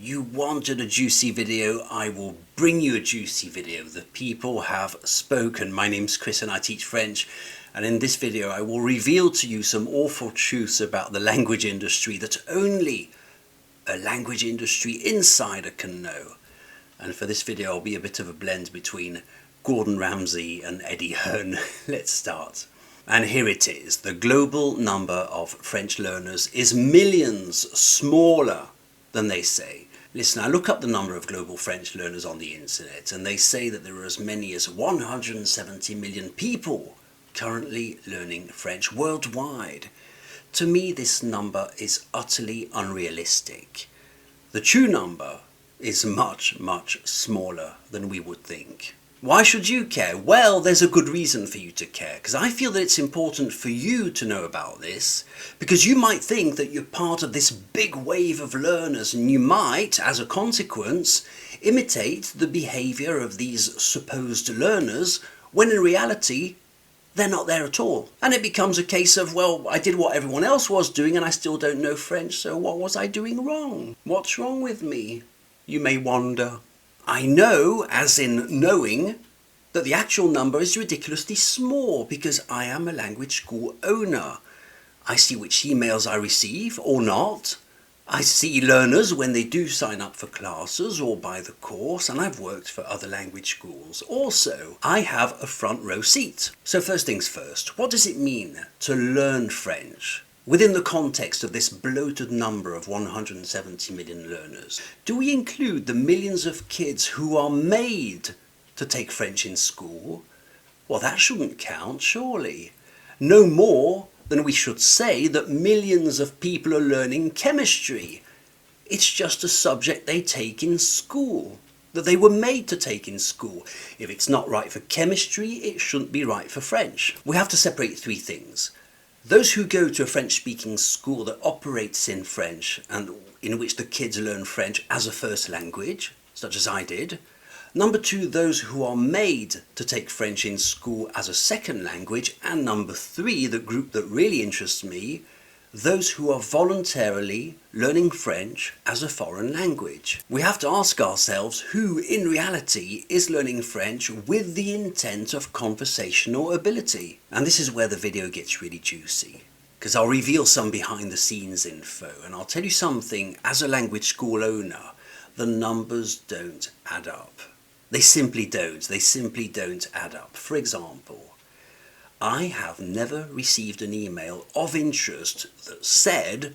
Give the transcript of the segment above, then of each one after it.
You wanted a juicy video, I will bring you a juicy video. The people have spoken. My name's Chris and I teach French, and in this video I will reveal to you some awful truths about the language industry that only a language industry insider can know. And for this video I'll be a bit of a blend between Gordon Ramsay and Eddie Hearn. Let's start. And here it is. The global number of French learners is millions smaller than they say. Listen, I look up the number of global French learners on the internet and they say that there are as many as 170 million people currently learning French worldwide. To me, this number is utterly unrealistic. The true number is much, much smaller than we would think. Why should you care? Well, there's a good reason for you to care, because I feel that it's important for you to know about this, because you might think that you're part of this big wave of learners and you might, as a consequence, imitate the behavior of these supposed learners when in reality they're not there at all. And it becomes a case of, well, I did what everyone else was doing and I still don't know French, so what was I doing wrong? What's wrong with me? You may wonder. I know, as in knowing, that the actual number is ridiculously small because I am a language school owner. I see which emails I receive or not. I see learners when they do sign up for classes or buy the course, and I've worked for other language schools. Also, I have a front row seat. So first things first, what does it mean to learn French? Within the context of this bloated number of 170 million learners, do we include the millions of kids who are made to take French in school? Well, that shouldn't count, surely. No more than we should say that millions of people are learning chemistry. It's just a subject they take in school, that they were made to take in school. If it's not right for chemistry, it shouldn't be right for French. We have to separate three things. Those who go to a French-speaking school that operates in French and in which the kids learn French as a first language, such as I did. Number two, those who are made to take French in school as a second language. And number three, the group that really interests me, those who are voluntarily learning French as a foreign language. We have to ask ourselves who in reality is learning French with the intent of conversational ability. And this is where the video gets really juicy, because I'll reveal some behind the scenes info and I'll tell you something. As a language school owner, the numbers don't add up. They simply don't add up. For example, I have never received an email of interest that said,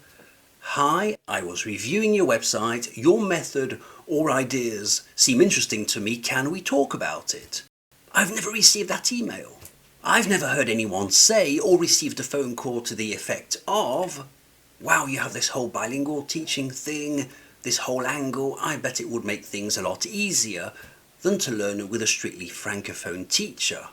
"Hi, I was reviewing your website, your method or ideas seem interesting to me, can we talk about it?" I've never received that email. I've never heard anyone say or received a phone call to the effect of, "Wow, you have this whole bilingual teaching thing, this whole angle, I bet it would make things a lot easier than to learn with a strictly francophone teacher."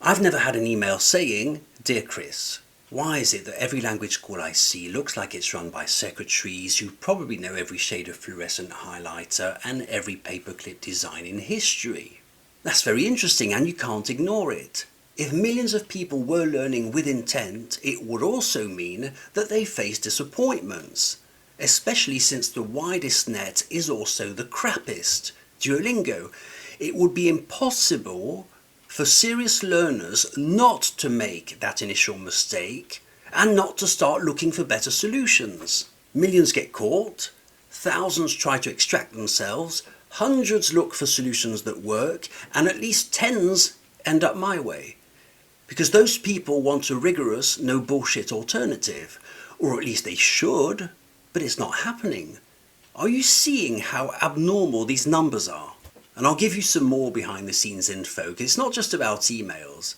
I've never had an email saying, "Dear Chris, why is it that every language school I see looks like it's run by secretaries who probably know every shade of fluorescent highlighter and every paperclip design in history?" That's very interesting and you can't ignore it. If millions of people were learning with intent, it would also mean that they face disappointments, especially since the widest net is also the crappiest, Duolingo. It would be impossible for serious learners not to make that initial mistake and not to start looking for better solutions. Millions get caught, thousands try to extract themselves, hundreds look for solutions that work, and at least tens end up my way. Because those people want a rigorous, no bullshit alternative, or at least they should, but it's not happening. Are you seeing how abnormal these numbers are? And I'll give you some more behind the scenes info, because it's not just about emails.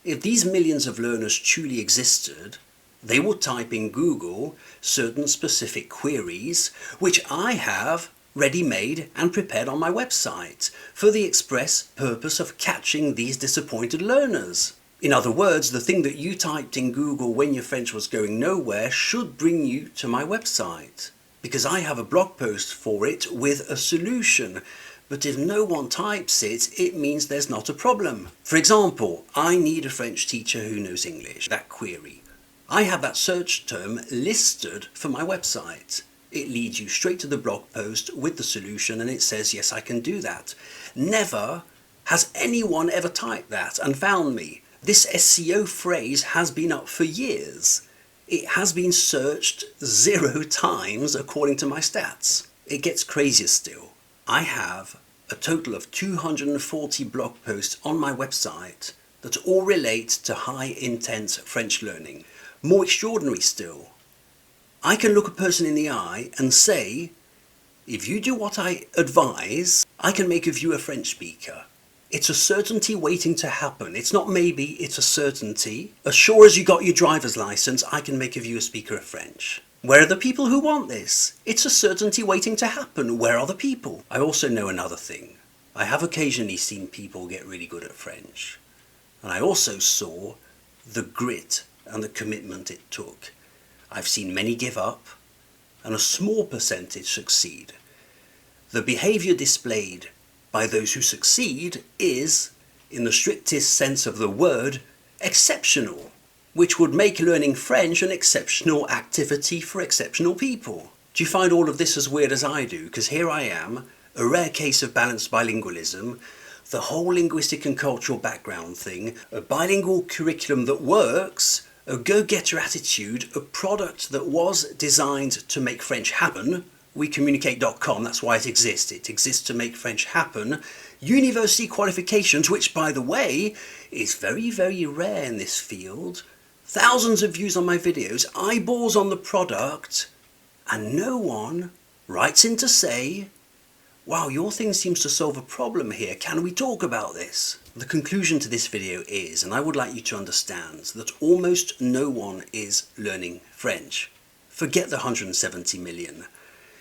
If these millions of learners truly existed, they would type in Google certain specific queries, which I have ready-made and prepared on my website for the express purpose of catching these disappointed learners. In other words, the thing that you typed in Google when your French was going nowhere should bring you to my website, because I have a blog post for it with a solution. But if no one types it, it means there's not a problem. For example, I need a French teacher who knows English. That query. I have that search term listed for my website. it leads you straight to the blog post with the solution, and it says, yes, I can do that. Never has anyone ever typed that and found me. This SEO phrase has been up for years. It has been searched 0 times according to my stats. It gets crazier still. I have a total of 240 blog posts on my website that all relate to high intense French learning. More extraordinary still, I can look a person in the eye and say, if you do what I advise, I can make of you a French speaker. It's a certainty waiting to happen. It's not maybe, it's a certainty. As sure as you got your driver's license, I can make of you a speaker of French. Where are the people who want this? It's a certainty waiting to happen. Where are the people? I also know another thing. I have occasionally seen people get really good at French. And I also saw the grit and the commitment it took. I've seen many give up and a small percentage succeed. The behavior displayed by those who succeed is, in the strictest sense of the word, exceptional, which would make learning French an exceptional activity for exceptional people. Do you find all of this as weird as I do? Because here I am, a rare case of balanced bilingualism, the whole linguistic and cultural background thing, a bilingual curriculum that works, a go-getter attitude, a product that was designed to make French happen, WeCommunicate.com, that's why it exists. It exists to make French happen. University qualifications, which, by the way, is very, very rare in this field. Thousands of views on my videos, eyeballs on the product, and no one writes in to say, wow, your thing seems to solve a problem here. Can we talk about this? The conclusion to this video is, and I would like you to understand, that almost no one is learning French. Forget the 170 million.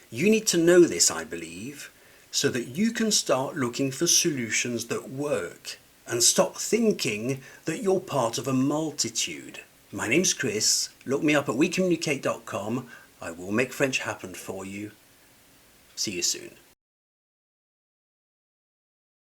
You need to know this, I believe, so that you can start looking for solutions that work and stop thinking that you're part of a multitude. My name's Chris. Look me up at WeCommunicate.com. I will make French happen for you. See you soon.